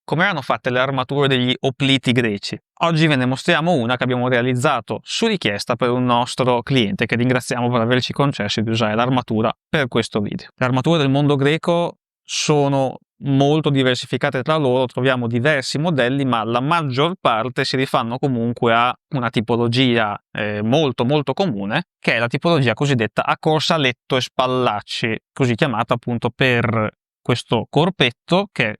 come erano fatte le armature degli opliti greci. Oggi ve ne mostriamo una che abbiamo realizzato su richiesta per un nostro cliente, che ringraziamo per averci concesso di usare l'armatura per questo video. Le armature del mondo greco sono molto diversificate tra loro, troviamo diversi modelli, ma la maggior parte si rifanno comunque a una tipologia molto comune, che è la tipologia cosiddetta a corsaletto e spallacci, così chiamata appunto per questo corpetto che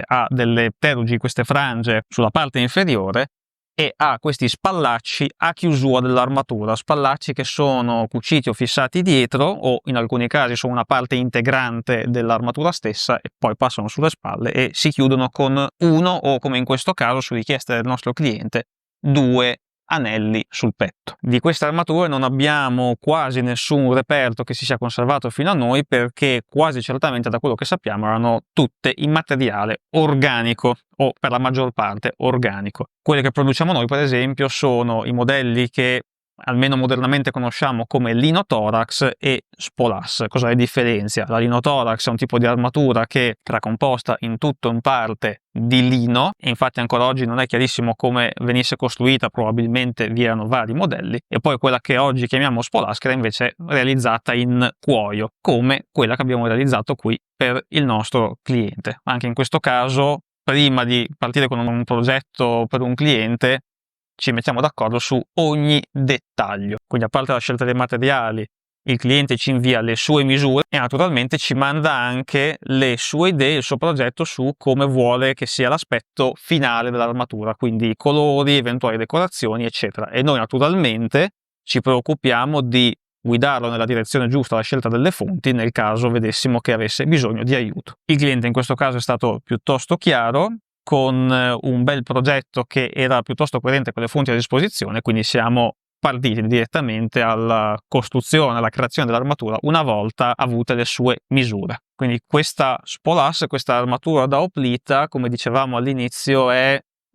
ha delle terugi, queste frange sulla parte inferiore, e ha questi spallacci a chiusura dell'armatura, spallacci che sono cuciti o fissati dietro o in alcuni casi sono una parte integrante dell'armatura stessa e poi passano sulle spalle e si chiudono con uno o, come in questo caso su richiesta del nostro cliente, 2 anelli sul petto. Di queste armature non abbiamo quasi nessun reperto che si sia conservato fino a noi, perché quasi certamente, da quello che sappiamo, erano tutte in materiale organico o per la maggior parte organico. Quelle che produciamo noi, per esempio, sono i modelli che almeno modernamente conosciamo come linotorax e spolas. Cosa le differenzia? La linotorax è un tipo di armatura che era composta in tutto o in parte di lino, e infatti ancora oggi non è chiarissimo come venisse costruita, probabilmente vi erano vari modelli, e poi quella che oggi chiamiamo spolas, che era invece realizzata in cuoio, come quella che abbiamo realizzato qui per il nostro cliente. Anche in questo caso, prima di partire con un progetto per un cliente, ci mettiamo d'accordo su ogni dettaglio. Quindi, a parte la scelta dei materiali, il cliente ci invia le sue misure e naturalmente ci manda anche le sue idee, il suo progetto su come vuole che sia l'aspetto finale dell'armatura, quindi i colori, eventuali decorazioni, eccetera. E noi naturalmente ci preoccupiamo di guidarlo nella direzione giusta alla scelta delle fonti nel caso vedessimo che avesse bisogno di aiuto. Il cliente in questo caso è stato piuttosto chiaro, con un bel progetto che era piuttosto coerente con le fonti a disposizione, quindi siamo partiti direttamente alla costruzione, alla creazione dell'armatura una volta avute le sue misure. Quindi questa spolas, questa armatura da oplita, come dicevamo all'inizio,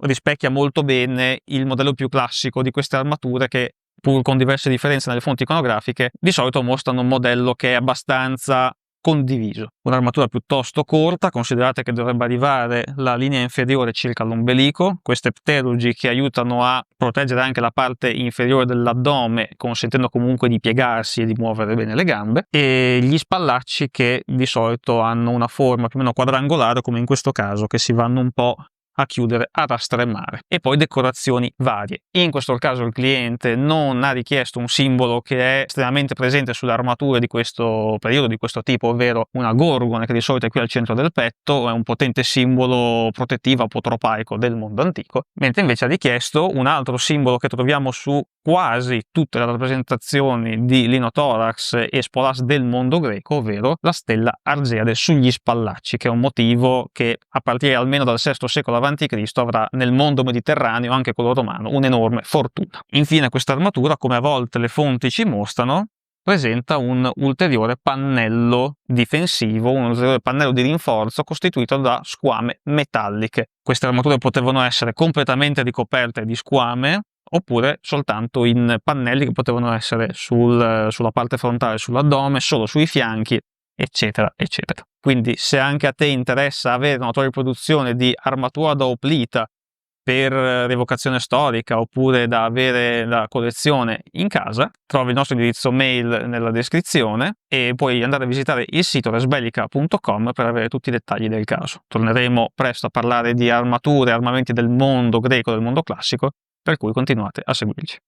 rispecchia molto bene il modello più classico di queste armature che, pur con diverse differenze nelle fonti iconografiche, di solito mostrano un modello che è abbastanza condiviso. Un'armatura piuttosto corta, considerate che dovrebbe arrivare la linea inferiore circa all'ombelico, queste pterugi che aiutano a proteggere anche la parte inferiore dell'addome, consentendo comunque di piegarsi e di muovere bene le gambe, e gli spallacci che di solito hanno una forma più o meno quadrangolare, come in questo caso, che si vanno un po' a chiudere, a rastremmare, e poi decorazioni varie. In questo caso il cliente non ha richiesto un simbolo che è estremamente presente sulle armature di questo periodo, di questo tipo, ovvero una gorgone che di solito è qui al centro del petto, è un potente simbolo protettivo apotropaico del mondo antico, mentre invece ha richiesto un altro simbolo che troviamo su quasi tutte le rappresentazioni di linotorax e spolas del mondo greco, ovvero la stella Argeade sugli spallacci, che è un motivo che a partire almeno dal VI secolo a.C. avrà nel mondo mediterraneo, anche quello romano, un'enorme fortuna. Infine, questa armatura, come a volte le fonti ci mostrano, presenta un ulteriore pannello difensivo, un ulteriore pannello di rinforzo costituito da squame metalliche. Queste armature potevano essere completamente ricoperte di squame, oppure soltanto in pannelli che potevano essere sulla parte frontale, sull'addome, solo sui fianchi, eccetera, eccetera. Quindi, se anche a te interessa avere una tua riproduzione di armatura da oplita per rievocazione storica, oppure da avere la collezione in casa, trovi il nostro indirizzo mail nella descrizione e puoi andare a visitare il sito resbellica.com per avere tutti i dettagli del caso. Torneremo presto a parlare di armature e armamenti del mondo greco, del mondo classico, per cui continuate a seguirci.